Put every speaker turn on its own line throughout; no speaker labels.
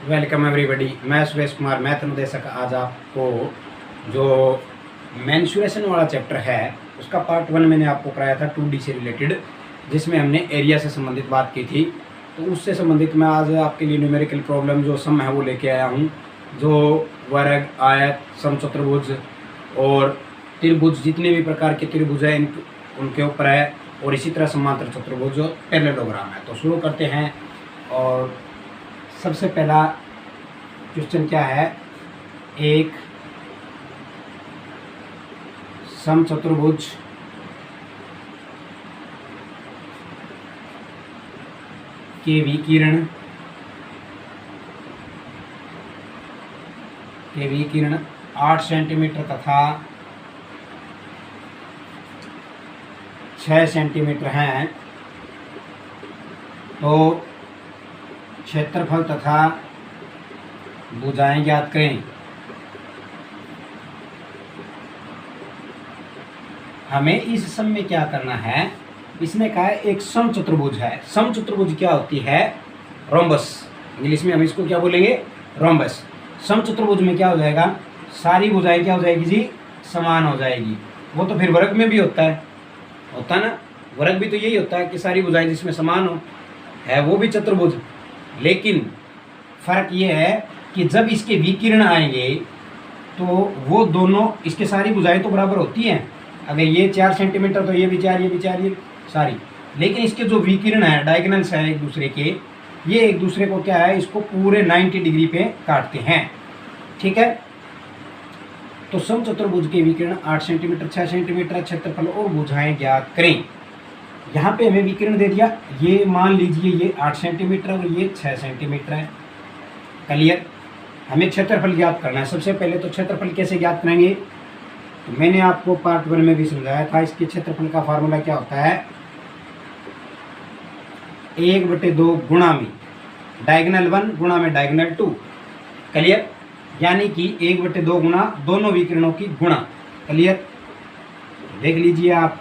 Welcome everybody. मैं Suresh Kumar, math अनुदेशक। आज आपको जो मेंसुरेशन वाला चैप्टर है उसका पार्ट 1 मैंने आपको कराया था 2D से रिलेटेड, जिसमें हमने एरिया से संबंधित बात की थी। तो उससे संबंधित मैं आज आपके लिए न्यूमेरिकल प्रॉब्लम जो सम है वो लेके आया हूँ, जो वर्ग, आयत, समचतुर्भुज और त्रिभुज, जितने भी प्रकार के त्रिभुज हैं उनके ऊपर है, और इसी तरह समांतर चतुर्भुज जो पैरेललोग्राम है। तो शुरू करते हैं। और सबसे पहला क्वेश्चन क्या है, एक समचतुर्भुज के विकिरण 8 सेंटीमीटर तथा 6 सेंटीमीटर हैं, तो क्षेत्रफल तथा भुजाएं ज्ञात करें। हमें इस सम में क्या करना है, इसने कहा है एक समचतुर्भुज है। समचतुर्भुज क्या होती है? रोम्बस। इंग्लिश में हम इसको क्या बोलेंगे? रोम्बस। समचतुर्भुज में क्या हो जाएगा, सारी भुजाएं क्या हो जाएगी जी? समान हो जाएगी। वो तो फिर वर्ग में भी होता है ना, वर्ग भी तो यही होता है कि सारी भुजाएं जिसमें समान हो, है वो भी चतुर्भुज। लेकिन फर्क ये है कि जब इसके विकिरण आएंगे तो वो दोनों, इसके सारी भुजाएं तो बराबर होती हैं। अगर ये 4 सेंटीमीटर तो ये भी 4, ये भी 4, ये सारी। लेकिन इसके जो विकिरण है, डायगोनल्स हैं एक दूसरे के, ये एक दूसरे को क्या है, इसको पूरे 90 डिग्री पे काटते हैं। ठीक है। तो समचतुर्भुज के विकिरण 8 सेंटीमीटर, 6 सेंटीमीटर, क्षेत्रफल और भुजाएं ज्ञात करें। यहाँ पे हमें विकिरण दे दिया, ये मान लीजिए ये 8 सेंटीमीटर और ये 6 सेंटीमीटर है। क्लियर। हमें क्षेत्रफल ज्ञात करना है। सबसे पहले तो क्षेत्रफल कैसे ज्ञात करेंगे, तो मैंने आपको पार्ट 1 में भी समझाया था। इसके क्षेत्रफल का फार्मूला क्या होता है, 1/2 गुणा में डायगोनल 1 गुणा में डायगोनल 2। क्लियर। यानी कि 1/2 गुणा दोनों विकिरणों की गुणा। क्लियर। देख लीजिए आप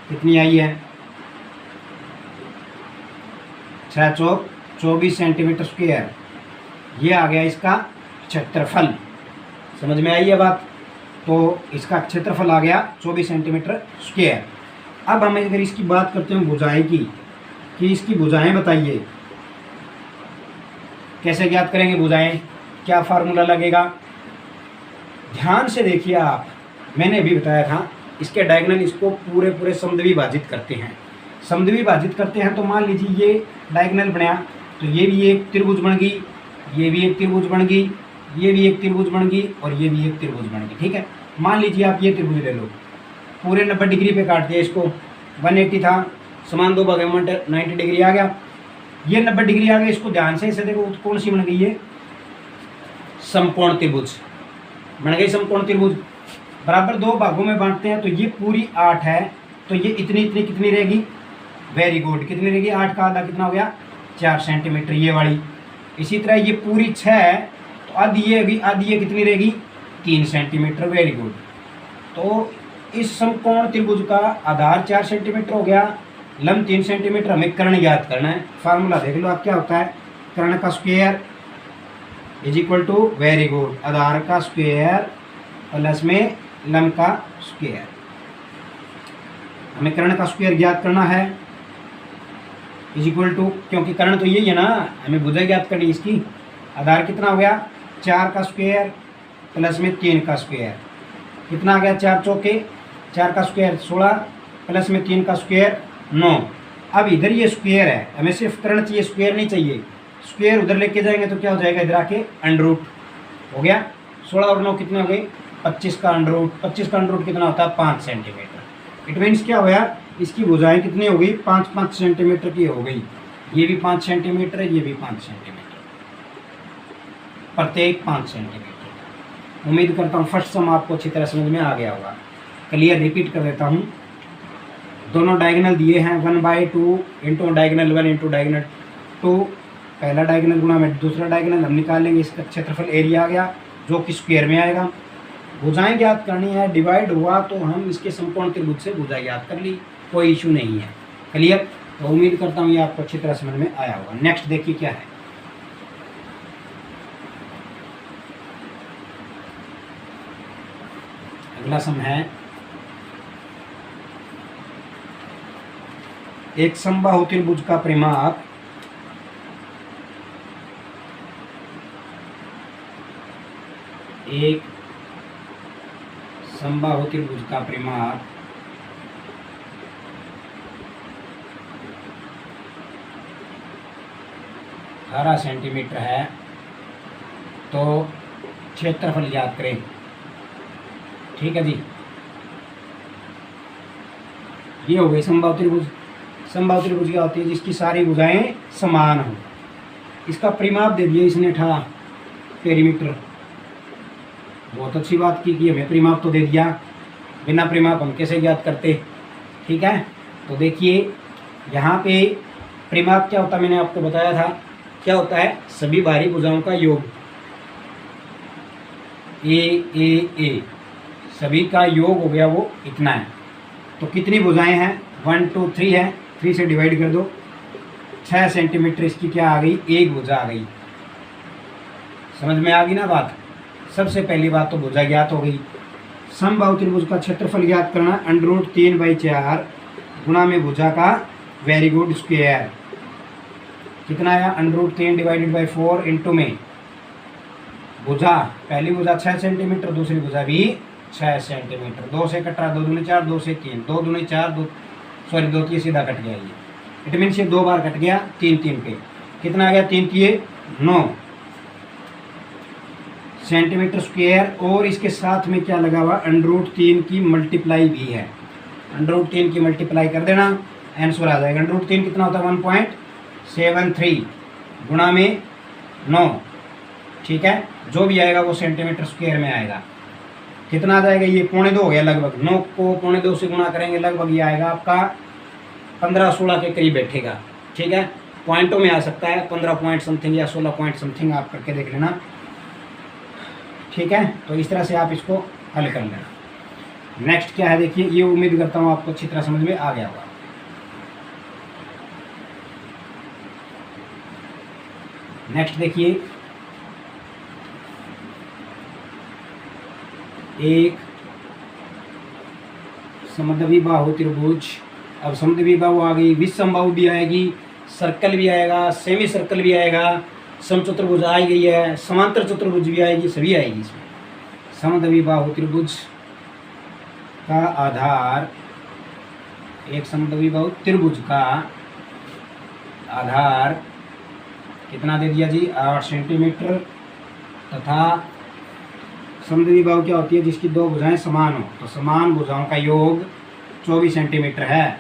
कितनी आई है, 6 चौक 24 सेंटीमीटर स्क्वायर। ये आ गया इसका क्षेत्रफल। समझ में आई है बात? तो इसका क्षेत्रफल आ गया 24 सेंटीमीटर स्क्वायर। अब हम अगर इसकी बात करते हैं भुजाएं की, कि इसकी भुजाएं बताइए, कैसे ज्ञात करेंगे भुजाएं, क्या फार्मूला लगेगा? ध्यान से देखिए आप, मैंने अभी बताया था इसके डायगोनल इसको पूरे समद्विभाजित करते हैं। समद्विभाजित करते हैं तो मान लीजिए ये डायगोनल बनाया तो ये भी एक त्रिभुज बन गई, ये भी एक त्रिभुज बन गई, ये भी एक त्रिभुज बन गई और ये भी एक त्रिभुज बन गई। ठीक है। मान लीजिए आप ये त्रिभुज ले लो, पूरे 90 डिग्री पे काट दिया इसको। 180 था, समान दो भागों में 90 डिग्री आ गया। ये 90 डिग्री आ गया। इसको ध्यान से इसे देखो, कौन सी बन गई है? समकोण त्रिभुज बन गई। समकोण त्रिभुज बराबर 2 भागों में बांटते हैं तो ये पूरी 8 है, तो ये इतनी इतनी कितनी रहेगी? Very good. कितनी रहेगी? 8 का आधा कितना हो गया? 4 सेंटीमीटर ये वाली। इसी तरह ये पूरी 6 है तो आधी ये होगी, आधी ये कितनी रहेगी? 3 सेंटीमीटर। Very good. तो इस समकोण त्रिभुज का आधार 4 सेंटीमीटर हो गया, लंब 3 सेंटीमीटर। हमें कर्ण ज्ञात करना है। फार्मूला देख लो आप क्या होता है, कर्ण का square is equal to, very good, आधार का स्क्वायर प्लस में लंब का स्क्वायर। हमें कर्ण का स्क्वायर ज्ञात करना है, इज इक्वल टू, क्योंकि कर्ण तो यही है ना, हमें भुजा ज्ञात करनी इसकी। आधार कितना हो गया? 4 का स्क्वायर प्लस में 3 का स्क्वायर। कितना आ गया? 4 चौके 4 का स्क्वायर 16 प्लस में 3 का स्क्वायर 9। अब इधर ये स्क्वायर है, हमें सिर्फ कर्ण चाहिए, स्क्वायर नहीं चाहिए। स्क्वायर उधर लेके जाएंगे तो क्या हो जाएगा, इधर आके अंडर रूट हो गया। 16 और 9 कितने हो गए? 25 का अंडर रूट। 25 का अंडर रूट कितना होता है? 5 सेंटीमीटर। इट मीन्स क्या हुआ, इसकी भुजाएं कितनी हो गई? 5-5 सेंटीमीटर की हो गई। ये भी 5 सेंटीमीटर है, ये भी 5 सेंटीमीटर, प्रत्येक 5 सेंटीमीटर। उम्मीद करता हूँ फर्स्ट सम आपको अच्छी तरह समझ में आ गया होगा। क्लियर। रिपीट कर देता हूँ, दोनों डायगोनल दिए हैं 1/2 इंटू डायगोनल 1 इंटू डायगोनल 2। पहला डायगोनल गुणा में दूसरा डायगोनल हम निकाल लेंगे। इसका क्षेत्रफल एरिया आ गया जो कि स्क्वायर में आएगा। भुजाएं ज्ञात करनी है, डिवाइड हुआ तो हम इसके समकोण त्रिभुज से भुजा ज्ञात कर ली, कोई इशू नहीं है। क्लियर। तो उम्मीद करता हूँ ये आपको अच्छी तरह समझ में आया होगा। नेक्स्ट देखिए क्या है, अगला सम है एक समबाहु त्रिभुज का परिमाप एक समबाहु त्रिभुज का परिमाप 18 सेंटीमीटर है, तो क्षेत्रफल ज्ञात करें। ठीक है जी, ये हो गई समबाहु त्रिभुज। समबाहु त्रिभुज क्या होती है? जिसकी सारी भुजाएं समान हो। इसका परिमाप दे दिया इसने 18 पेरीमीटर। बहुत अच्छी बात की कि हमें परिमाप तो दे दिया, बिना परिमाप हम कैसे ज्ञात करते। ठीक है, तो देखिए यहाँ पे परिमाप क्या होता है, मैंने आपको बताया था क्या होता है, सभी बाहरी भुजाओं का योग। ए सभी का योग हो गया, वो इतना है। तो कितनी भुजाएं हैं? 1 2 3 है, 3 से डिवाइड कर दो, 6 सेंटीमीटर इसकी क्या आ गई? एक भुजा आ गई। समझ में आ गई ना बात। सबसे पहली बात तो भुजा ज्ञात हो गई। समबाहु त्रिभुज का क्षेत्रफल ज्ञात करना, √3/4 गुणा में भुजा का वेरी गुड स्क्वायर। कितना आया? √3 / 4 इंटू में भुजा, पहली भुजा 6 सेंटीमीटर, दूसरी भुजा भी 6 सेंटीमीटर। 2 से कट रहा, 2 दूनी 4, 2 से 3, 2 दूनी 4, 2 3 सीधा कट गया। ये इट मीन ये 2 बार कट गया, 3 पे कितना आ गया? 3 × 9 सेंटीमीटर स्क्वायर। और इसके साथ में क्या लगा हुआ? √3 की मल्टीप्लाई भी है। √3 की मल्टीप्लाई कर देना, आंसर आ जाएगा। √3 कितना होता है? 1.73 गुणा में 9। ठीक है, जो भी आएगा वो सेंटीमीटर स्क्वायर में आएगा। कितना आ जाएगा? ये 2.25 हो गया लगभग। 9 को 2.25 से गुणा करेंगे, लगभग ये आएगा आपका 15-16 के करीब बैठेगा। ठीक है, पॉइंटों में आ सकता है, 15 पॉइंट समथिंग या 16 पॉइंट समथिंग, आप करके देख लेना। ठीक है, तो इस तरह से आप इसको हल कर लेना। नेक्स्ट क्या है देखिए, ये उम्मीद करता हूँ आपको अच्छी तरह समझ में आ गया होगा। नेक्स्ट देखिए, एक समद्विबाहु त्रिभुज। अब समद्विबाहु आ गई, विषमबाहु भी आएगी, सर्कल भी आएगा, सेमी सर्कल भी आएगा, समचतुर्भुज आ गई है, समांतर चतुर्भुज भी आएगी, सभी आएगी इसमें। समद्विबाहु त्रिभुज का आधार, एक समद्विबाहु त्रिभुज का आधार कितना दे दिया जी? 8 सेंटीमीटर। तथा समद्विबाहु क्या होती है? जिसकी दो भुजाएं समान हो। तो समान भुजाओं का योग 24 सेंटीमीटर है।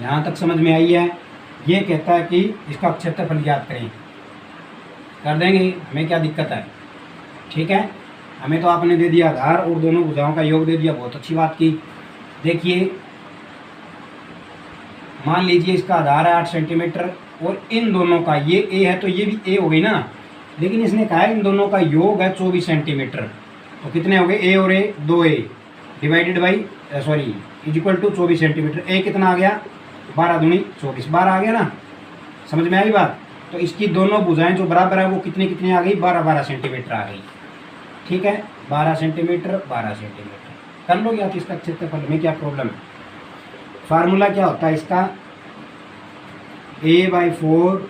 यहाँ तक समझ में आई है। ये कहता है कि इसका क्षेत्रफल ज्ञात करें। कर देंगे, हमें क्या दिक्कत है। ठीक है, हमें तो आपने दे दिया आधार और दोनों भुजाओं का योग दे दिया, बहुत अच्छी बात की। देखिए मान लीजिए इसका आधार है 8 सेंटीमीटर और इन दोनों का, ये ए है तो ये भी ए हो गई ना, लेकिन इसने कहा है इन दोनों का योग है 24 सेंटीमीटर। तो कितने हो गए? ए और A, 2a divided by is equal to 24 centimetre. A कितना आ गया? 12 दूनी 24, 12 आ गया ना। समझ में आई बात। तो इसकी दोनों भुजाएं जो बराबर है वो कितनी कितनी आ गई? 12-12 सेंटीमीटर आ गई। ठीक है, 12 सेंटीमीटर 12 सेंटीमीटर कर लोगे आप इसका क्षेत्रफल में, क्या प्रॉब्लम है। फार्मूला क्या होता है इसका? a/4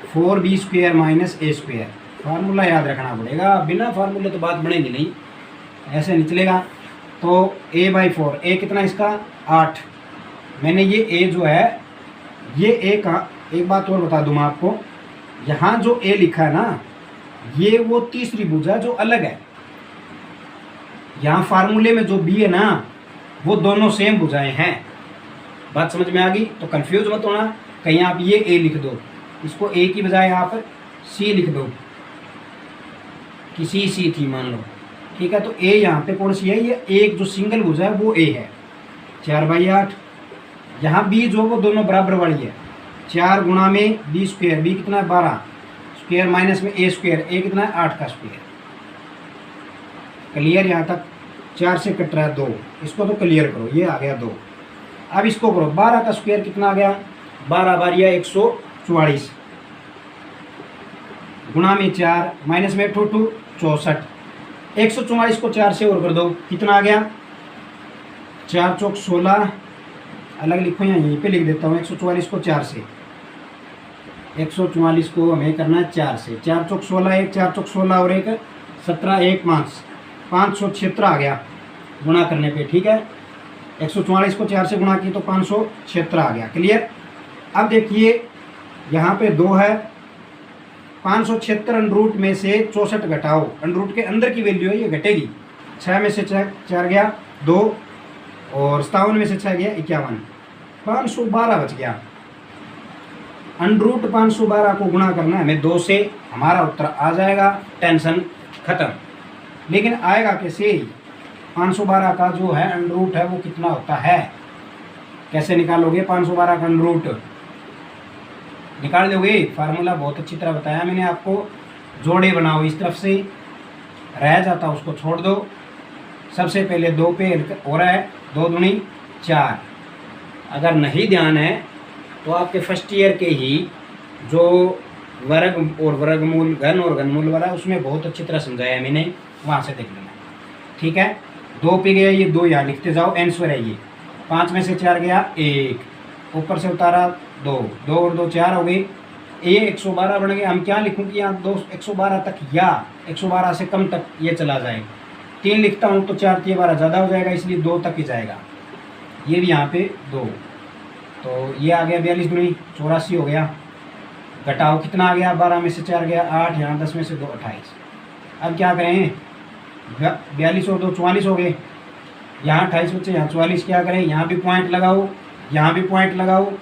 4b² minus a²। Formula याद रखना पड़ेगा, बिना फार्मूले तो बात बनेगी नहीं, ऐसे नहीं चलेगा। तो a/4, a कितना इसका? 8। मैंने ये a जो है, ये a का, एक बात और बता दूँ मैं आपको, यहाँ जो a लिखा है ना, ये वो तीसरी भुजा जो अलग है। यहाँ फार्मूले में जो b है ना, वो दोनों सेम भुजाएं हैं। बात समझ में आ गई? तो कंफ्यूज मत होना, कहीं आप ये a लिख दो, इसको a की बजाय यहाँ पर c लिख दो कि c थी मान लो। ठीक है, तो a यहाँ पे कौन सी है? ये एक जो सिंगल भुजा है वो a है, 4/8। यहाँ b जो वो दोनों बराबर वाली है, 4 गुणा में b², b कितना है? 12 स्क्वायर माइनस में a², a कितना है? 8 का स्क्वायर। क्लियर? यहाँ तक 4 से कट रहा है 2, इसको तो क्लियर करो, ये आ गया 2। अब इसको करो, 12 का स्क्वायर कितना आ गया? 12 बारिया 144। गुणा में 4 माइनस में 2 2 64। 144 को 4 से और कर दो, कितना आ गया? 4 चौक 16, अलग लिखो या यहीं पे लिख देता हूँ। 144 को 4 से, 144 को हमें करना है 4 से। 4 चौक 16, एक 4 चौक 16 और एक 17, एक 5, 576 आ गया गुणा करने पे। ठीक है, 144 को 4 से गुणा की तो 576 आ गया। क्लियर? अब देखिए यहाँ पे 2 है, 576 अंडरूट में से 64 घटाओ, अंडरूट के अंदर की वैल्यू है ये घटेगी। 6 में से 4 गया 2, और 57 में से 6 गया 51, 512 बच गया। अंडरूट 512 को गुणा करना है हमें 2 से, हमारा उत्तर आ जाएगा, टेंशन खत्म। लेकिन आएगा कैसे? 512 का जो है अंडरूट है वो कितना होता है, कैसे निकालोगे? 512 का अंडरूट निकाल दोगे? फार्मूला बहुत अच्छी तरह बताया मैंने आपको। जोड़े बनाओ, इस तरफ से रह जाता उसको छोड़ दो। सबसे पहले 2 पे हो रहा है, 2 दूनी 4। अगर नहीं ध्यान है तो आपके फर्स्ट ईयर के ही जो वर्ग और वर्गमूल, घन और घनमूल वाला, उसमें बहुत अच्छी तरह समझाया है मैंने, वहाँ से देख लेना। ठीक है, 2 पे गया ये 2, यहाँ लिखते जाओ, आंसर है ये। 5 में से 4 गया 1, ऊपर से उतारा 2, 2 और 2 4 हो गई, ये 112 बन गया। हम क्या लिखूँ कि यहाँ 112 तक या 112 से कम तक ये चला जाए। 3 लिखता हूँ तो 4 3 12 ज़्यादा हो जाएगा, इसलिए 2 तक ही जाएगा। ये भी यहाँ पे 2, तो ये आ गया 42 दूनी 84 हो गया। घटाओ, कितना आ गया? 12 में से 4 गया 8, यहाँ 10 में से 2 28। अब क्या करें? 42 और 2 44 हो गए, यहाँ 28 बच्चे, यहाँ 44। क्या करें? यहाँ भी पॉइंट लगाओ, यहाँ भी पॉइंट लगाओ,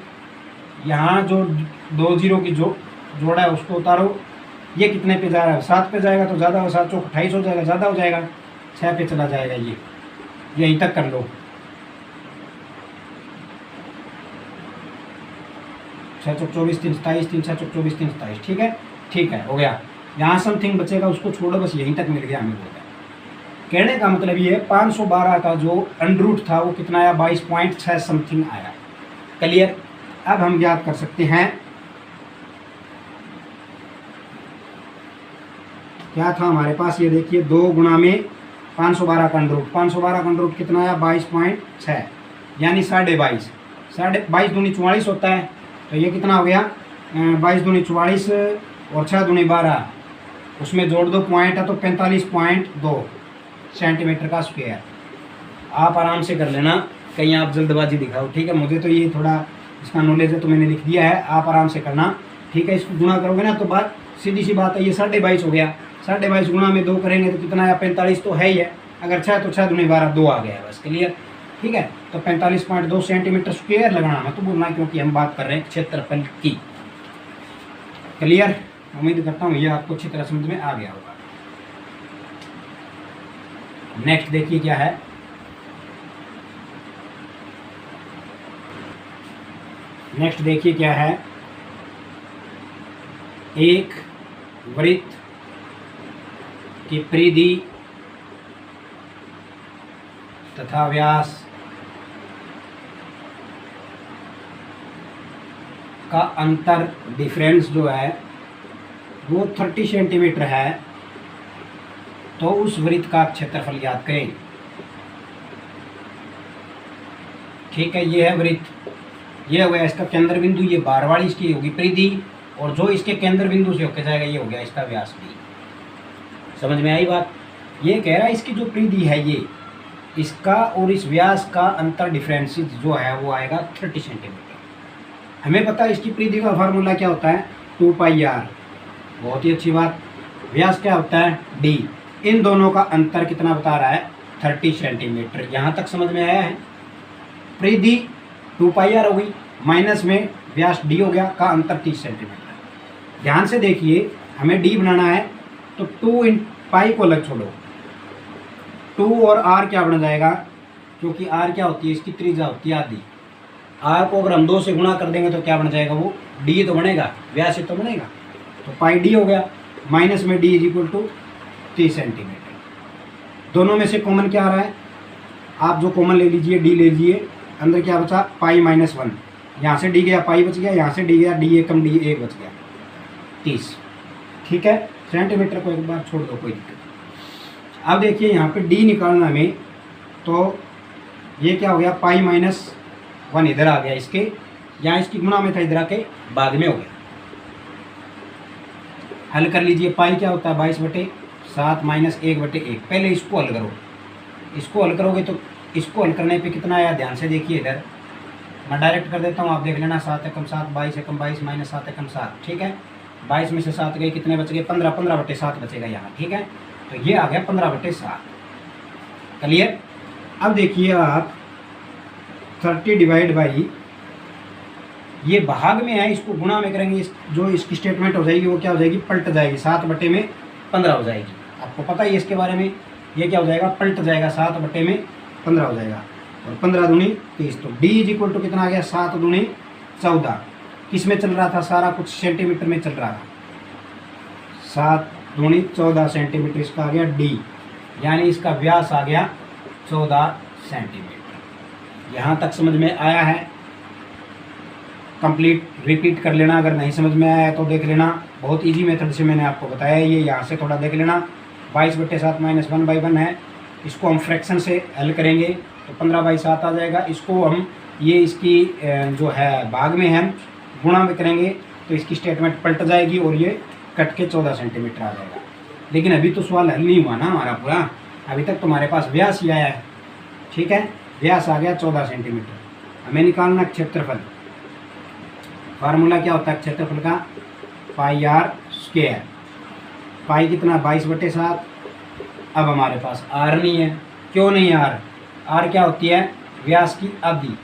यहाँ जो 2 जीरो की जोड़ा है उसको उतारो। ये कितने पे जा रहा है? 7 पे जाएगा तो ज़्यादा हो, 7 चौक 28 हो जाएगा, ज़्यादा हो जाएगा, 6 पे चला जाएगा। ये यहीं तक कर लो। 6 चौक 24 3 27, 3 6 चौक 24 3 27। ठीक है, ठीक है, हो गया। यहाँ समथिंग बचेगा उसको छोड़ो, बस यहीं तक मिल गया हमें। बोलते हैं, कहने का मतलब ये 512 का जो अंडरूट था वो कितना आया? 22.6 समथिंग आया। क्लियर? अब हम याद कर सकते हैं क्या था हमारे पास। ये देखिए 2 गुणा में 512 का अंडरूट, 512 का अंडरूट कितना आया? 22.6, यानी 22.5। 22 दूनी 44 होता है, तो ये कितना हो गया? 22 दूनी 44 और 6 दूनी 12, उसमें जोड़ दो, पॉइंट है तो 45.2 सेंटीमीटर का स्क्वायर। आप आराम से कर लेना, कहीं आप जल्दबाजी दिखाओ। ठीक है, मुझे तो ये थोड़ा इसका नॉलेज है तो मैंने लिख दिया है, आप आराम से करना। ठीक है, इसको गुणा करोगे ना तो बात सीधी सी बात है, ये 22.5 हो गया। 22.5 गुणा में 2 करेंगे तो कितना आया? 45 तो है ही है। अगर 6 तो 6 दूनी 12, 2 आ गया बस। क्लियर? ठीक है, तो 45.2 सेंटीमीटर स्क्वायर लगाना मत बोलना, क्योंकि हम बात कर रहे हैं क्षेत्रफल की। क्लियर? उम्मीद करता हूँ ये आपको अच्छी तरह समझ में आ गया होगा। नेक्स्ट देखिए क्या है। नेक्स्ट देखिए क्या है। एक वृत्त की परिधि तथा व्यास का अंतर, डिफरेंस जो है वो 30 सेंटीमीटर है, तो उस वृत्त का क्षेत्रफल याद करें। ठीक है, ये है वृत्त, ये हो गया इसका केंद्र बिंदु, ये बार वाली इसकी होगी परिधि, और जो इसके केंद्र बिंदु से होकर जाएगा ये हो गया इसका व्यास भी। समझ में आई बात? ये कह रहा है इसकी जो परिधि है ये, इसका और इस व्यास का अंतर, डिफरेंस जो है वो आएगा 30 सेंटीमीटर। हमें पता है इसकी परिधि का फार्मूला क्या होता है? 2πr। बहुत ही अच्छी बात। व्यास क्या होता है? d। इन दोनों का अंतर कितना बता रहा है? 30 सेंटीमीटर। यहाँ तक समझ में आया है? परिधि 2πr हो गई, माइनस में व्यास d हो गया, का अंतर 30 सेंटीमीटर। ध्यान से देखिए, हमें d बनाना है तो 2 इन पाई को अलग छोड़ो, 2 और r क्या बन जाएगा? क्योंकि r क्या होती है? इसकी त्रिज्या होती है आधी। r को अगर हम 2 से गुणा कर देंगे तो क्या बन जाएगा? वो d तो बनेगा, व्यास तो बनेगा, तो पाई d हो गया, माइनस में d is equal to 30 centimetre. दोनों में से कॉमन क्या आ रहा है? आप जो कॉमन ले लीजिए, d ले लीजिए, अंदर क्या बचा? पाई माइनस 1, यहाँ से d गया, पाई बच गया, यहाँ से d गया, d1 कम d1 बच गया 30। ठीक है, सेंटीमीटर को एक बार छोड़ दो, कोई दिक्कत नहीं। अब देखिए यहाँ पे डी निकालना हमें, तो ये क्या हो गया, पाई माइनस 1 इधर आ गया, इसके यहाँ इसकी गुणा में था, इधर आके बाद में हो गया। हल कर लीजिए, पाई क्या होता है 22/7 माइनस 1/1। पहले इसको हल करो, इसको हल करोगे तो इसको हल करने पे कितना आया, ध्यान से देखिए इधर, मैं डायरेक्ट कर देता हूँ, आप देख लेना। 7 एकम 7, 22 एकम 22 माइनस 7 एकम 7, ठीक है। 22 में से 7 गए, कितने बच गए, 15, 15/7 बचेगा यहाँ, ठीक है। तो ये आ गया 15/7, क्लियर। अब देखिए आप 30 डिवाइड बाई, ये भाग में है, इसको गुणा में करेंगे, जो इसकी स्टेटमेंट हो जाएगी वो क्या हो जाएगी, पलट जाएगी, 7/15 हो जाएगी। आपको पता ही है इसके बारे में, ये क्या हो जाएगा, पलट जाएगा, 7/15 हो जाएगा। और 15 दूनी 30, तो डी इज इक्वल टू कितना आ गया, 7 दूनी 14। किस में चल रहा था, सारा कुछ सेंटीमीटर में चल रहा था। 7 दूनी 14 सेंटीमीटर इसका आ गया डी, यानी इसका व्यास आ गया 14 सेंटीमीटर। यहाँ तक समझ में आया है, कंप्लीट रिपीट कर लेना, अगर नहीं समझ में आया है तो देख लेना, बहुत इजी मेथड से मैंने आपको बताया, ये यहाँ से थोड़ा देख लेना। 22/7 माइनस 1/1 है, इसको हम फ्रैक्शन से हल करेंगे तो 15/7 आ जाएगा। इसको हम ये इसकी जो है भाग में हम गुणा में करेंगे तो इसकी स्टेटमेंट पलट जाएगी और ये कट के 14 सेंटीमीटर आ जाएगा। लेकिन अभी तो सवाल हल नहीं हुआ ना हमारा पूरा, अभी तक तुम्हारे पास व्यास ही आया है, ठीक है। व्यास आ गया 14 सेंटीमीटर, हमें निकालना क्षेत्रफल। फार्मूला क्या होता है क्षेत्रफल का, पाई आर स्क्वायर। पाई कितना 22/7। अब हमारे पास आर नहीं है, क्यों नहीं है आर, आर क्या होती है, व्यास की आधी,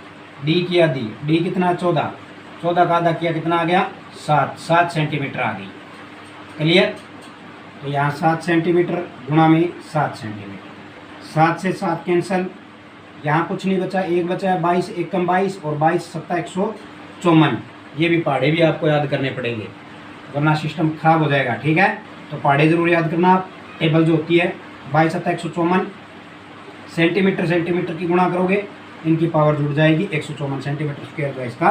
डी की आधी, डी कितना 14, 14 का आधा किया कितना आ गया 7 सेंटीमीटर आ गई, क्लियर। तो यहाँ 7 सेंटीमीटर गुणा में 7 सेंटीमीटर, 7 से 7 कैंसल, यहाँ कुछ नहीं बचा, एक बचा है 22 एकम 22 और 22 7 154। ये भी पहाड़े भी आपको याद करने पड़ेंगे वरना सिस्टम खराब हो जाएगा, ठीक है। तो पहाड़े जरूर याद करना आप, टेबल जो होती है 22 7 154 सेंटीमीटर, सेंटीमीटर की गुणा करोगे इनकी पावर जुड़ जाएगी, 154 सेंटीमीटर स्क्वायर जो इसका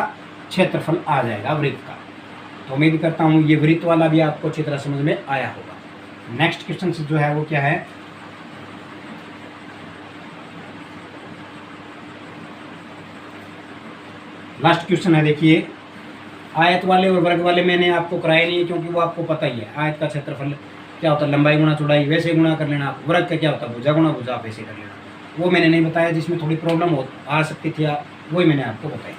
क्षेत्रफल आ जाएगा वृत्त का। तो उम्मीद करता हूँ ये वृत्त वाला भी आपको अच्छी तरह समझ में आया होगा। नेक्स्ट क्वेश्चन जो है वो क्या है, लास्ट क्वेश्चन है, देखिए। आयत वाले और वर्ग वाले मैंने आपको कराए नहीं है क्योंकि वो आपको पता ही है। आयत का क्षेत्रफल क्या होता है, लंबाई गुणा चौड़ाई, वैसे गुणा कर लेना। वर्ग का क्या होता है, भुजा गुणा भुजा, आप वैसे कर लेना। वो मैंने नहीं बताया, जिसमें थोड़ी प्रॉब्लम आ सकती थी, वही मैंने आपको बताई।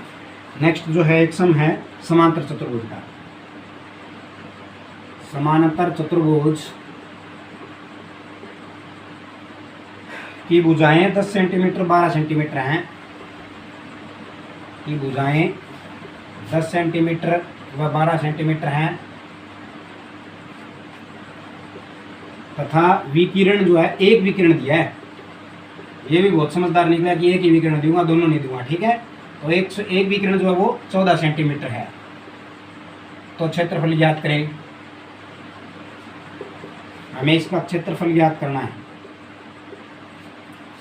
नेक्स्ट जो है एक सम है समांतर चतुर्भुज का। समांतर चतुर्भुज की भुजाएं 10 सेंटीमीटर 12 सेंटीमीटर हैं, की भुजाएं 10 सेंटीमीटर व 12 सेंटीमीटर हैं, तथा विकिरण जो है एक विकिरण दिया है। ये भी बहुत समझदार निकला कि एक ही विकिरण दूंगा, दोनों नहीं दूंगा, ठीक है। तो एक विकिरण जो है वो 14 सेंटीमीटर है। तो क्षेत्रफल ज्ञात करें, हमें इसका क्षेत्रफल ज्ञात करना है।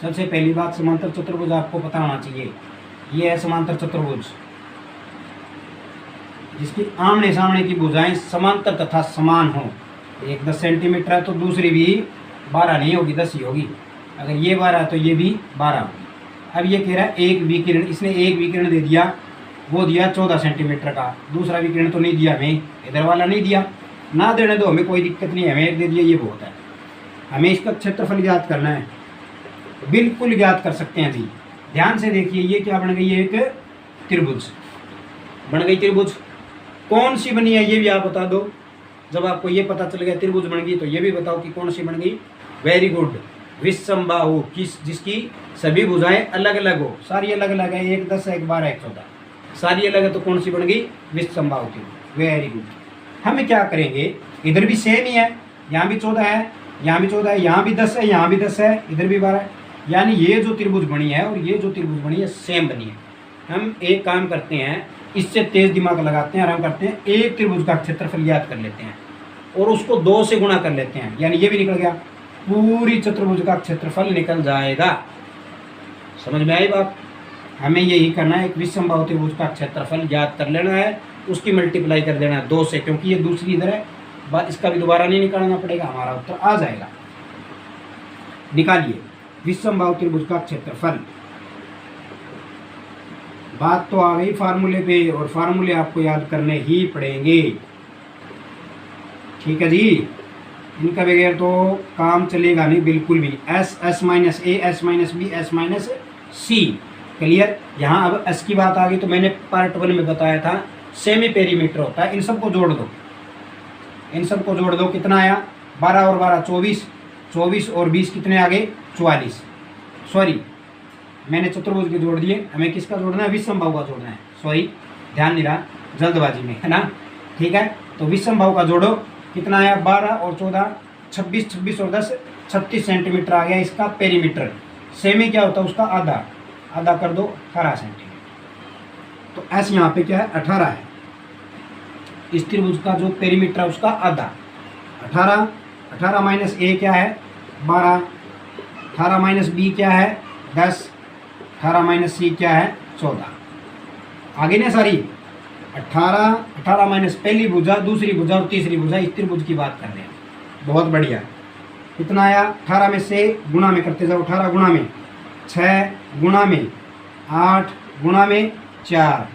सबसे पहली बात, समांतर चतुर्भुज आपको पता होना चाहिए। ये है समांतर चतुर्भुज जिसकी आमने सामने की भुजाएं समांतर तथा समान हो। एक 10 सेंटीमीटर है तो दूसरी भी 12 नहीं होगी, 10 ही होगी। अगर ये 12 है तो ये भी 12 होगी। अब ये कह रहा है एक विकिरण, इसने एक विकिरण दे दिया, वो दिया 14 सेंटीमीटर का, दूसरा विकिरण तो नहीं दिया हमें, इधर वाला नहीं दिया, ना देने दो, हमें कोई दिक्कत नहीं है, हमें एक दे दिया, ये बहुत है। हमें इसका क्षेत्रफल ज्ञात करना है, बिल्कुल ज्ञात कर सकते हैं जी। ध्यान से देखिए, ये क्या बन गई है, एक त्रिभुज बन गई। त्रिभुज कौन सी बनी है ये भी आप बता दो। जब आपको ये पता चल गया त्रिभुज बन गई तो ये भी बताओ कि कौन सी बन गई। वेरी गुड, विषमबाहु, जिसकी सभी भुजाएं अलग अलग हो, सारी अलग अलग है, एक 10 एक 12 एक 14, सारी अलग है, तो कौन सी बन गई, विषमबाहु त्रिभुज। Very good. हम क्या करेंगे, इधर भी सेम ही है, यहाँ भी 14 है, यहाँ भी 14 है, यहाँ भी 10 है, यहाँ भी 10 है, इधर भी 12 है, यानी ये जो त्रिभुज बनी है और ये जो त्रिभुज बनी है सेम बनी है। हम एक काम करते हैं, इससे तेज दिमाग लगाते हैं और हम करते हैं एक त्रिभुज का क्षेत्रफल ज्ञात कर लेते हैं और उसको 2 से गुणा कर लेते हैं, यानी ये भी निकल गया, पूरी चतुर्भुज का क्षेत्रफल निकल जाएगा। समझ में आई बात। हमें यही करना है, एक विषमबाहु त्रिभुज का क्षेत्रफल ज्ञात कर लेना है, उसकी मल्टीप्लाई कर देना है 2 से, क्योंकि ये दूसरी इधर है, बात इसका भी दोबारा नहीं निकालना पड़ेगा, हमारा उत्तर आ जाएगा। निकालिए विषमबाहु त्रिभुज का क्षेत्रफल। बात तो आ गई फार्मूले पे, और फार्मूले आपको याद करने ही पड़ेंगे। ठीक है जी, इनका बगैर तो काम चलेगा नहीं बिल्कुल भी। S, s minus a, s minus b, s minus c. Clear. यहाँ अब एस की बात आ गई तो मैंने पार्ट 1 में बताया था सेमी पेरीमीटर होता है। इन सबको जोड़ दो, इन सबको जोड़ दो, कितना आया 12 और 12 24, 24 और 20 कितने आ गए 44। सॉरी मैंने चतुर्भुज के जोड़ दिए, हमें किसका जोड़ना है विषमबाहु का जोड़ना है। सॉरी ध्यान नहीं रहा जल्दबाजी में, है ना। ठीक है, तो विषमबाहु का जोड़ो, कितना आया 12 और 14 26, 26 और 10 36 सेंटीमीटर आ गया इसका पेरीमीटर। सेमी क्या होता है उसका आधा, आधा कर दो 18 सेंटीमीटर। तो एस यहाँ पे क्या है 18 है, इस त्रिभुज का जो पेरीमीटर है उसका आधा 18। 18 माइनस ए क्या है 12, 18 माइनस बी क्या है 10, 18 माइनस सी क्या है 14। आगे ना सारी 18, 18 माइनस पहली भुजा, दूसरी भुजा और तीसरी भुजा, इस त्रिभुज की बात कर रहे हैं। बहुत बढ़िया। कितना आया 18 में से गुणा में करते जाओ, 18 गुणा में 6, गुणा में 8, गुणा में 4।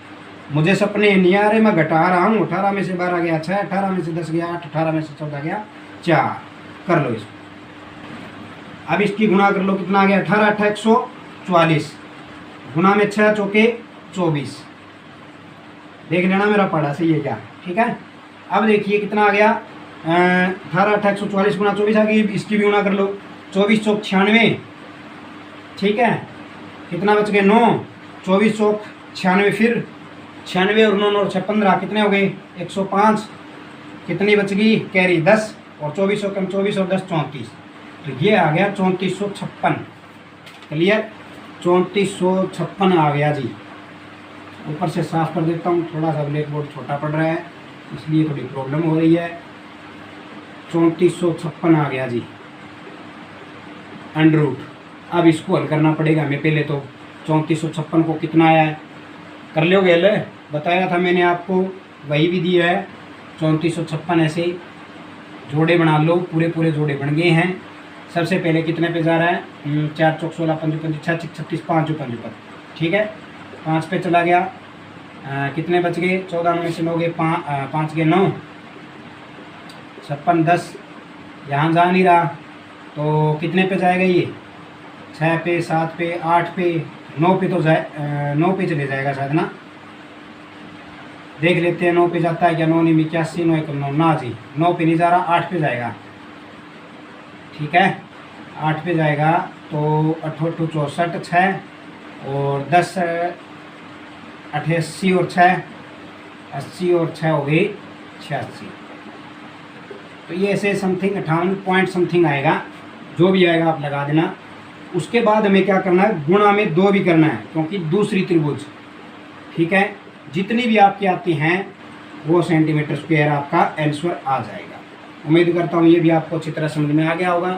मुझे सपने नहीं आ रहे, मैं घटा रहा हूँ। 18 में से 12 गया 6, 18 में से 10 गया 8, 18 में से 14 गया 4। कर लो इसको। अब इसकी गुणा कर लो, कितना आ गया 18 8 144, गुणा में 6 चौके 24। देख लेना मेरा पढ़ा सही है क्या। ठीक है, अब देखिए कितना आ गया 18 8 144 गुणा 24 आ गई। इसकी भी गुणा कर लो, 24 चौक 96। ठीक है, कितना बच गए 9, 24 चौक 96, फिर 96 और 9 और 6 15, कितने हो गए 105। कितनी बच गई कैरी 10, और 24 कम 24 और 10 34। तो ये आ गया 3456। क्लियर, 3456 आ गया जी। ऊपर से साफ कर देता हूँ, थोड़ा सा ब्लैक बोर्ड छोटा पड़ रहा है इसलिए थोड़ी प्रॉब्लम हो रही है। 3456 आ गया जी अंडर रूट। अब इसको हल करना पड़ेगा हमें। पहले तो 3456 को कितना आया है कर लोगे हल, बताया था मैंने आपको, वही विधि है। 3456 ऐसे जोड़े बना लो, पूरे पूरे जोड़े बन गए हैं। सबसे पहले कितने पे जा रहा है 4 चौक 16 5 5 6 36 5 5 5। ठीक है, 5 पे चला गया, कितने बच गए 14 में से 9 गए 5 गए 9, 56 10। यहाँ जा नहीं रहा तो कितने पे जाएगा ये 6 पे 7 पे 8 पे 9 पे तो जाए 9 पे चले जाएगा शायद ना। देख लेते हैं 9 पे जाता है क्या। 9 नहीं 81 9 1 9 ना जी, 9 पे नहीं जा रहा, 8 पे जाएगा। ठीक है, 8 पे जाएगा तो 8 64 6 और 10 88 और 6 80 और 6 हो गई 86। तो ये ऐसे समथिंग 58 पॉइंट समथिंग आएगा, जो भी आएगा आप लगा देना। उसके बाद हमें क्या करना है गुणा में 2 भी करना है, क्योंकि दूसरी त्रिभुज। ठीक है, जितनी भी आपकी आती हैं वो सेंटीमीटर स्क्वायर आपका आंसर आ जाएगा। उम्मीद करता हूँ ये भी आपको अच्छी तरह समझ में आ गया होगा,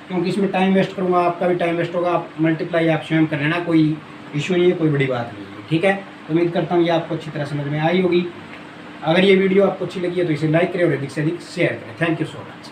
क्योंकि इसमें टाइम वेस्ट करूँगा, आपका भी टाइम वेस्ट होगा। आप मल्टीप्लाई आप स्वयं कर लेना, कोई इशू नहीं है, कोई बड़ी बात नहीं है। ठीक है, तो उम्मीद करता हूँ ये आपको अच्छी तरह समझ में आई होगी। अगर ये वीडियो आपको अच्छी लगी है तो इसे लाइक करें और अधिक से अधिक शेयर करें। Thank you so much.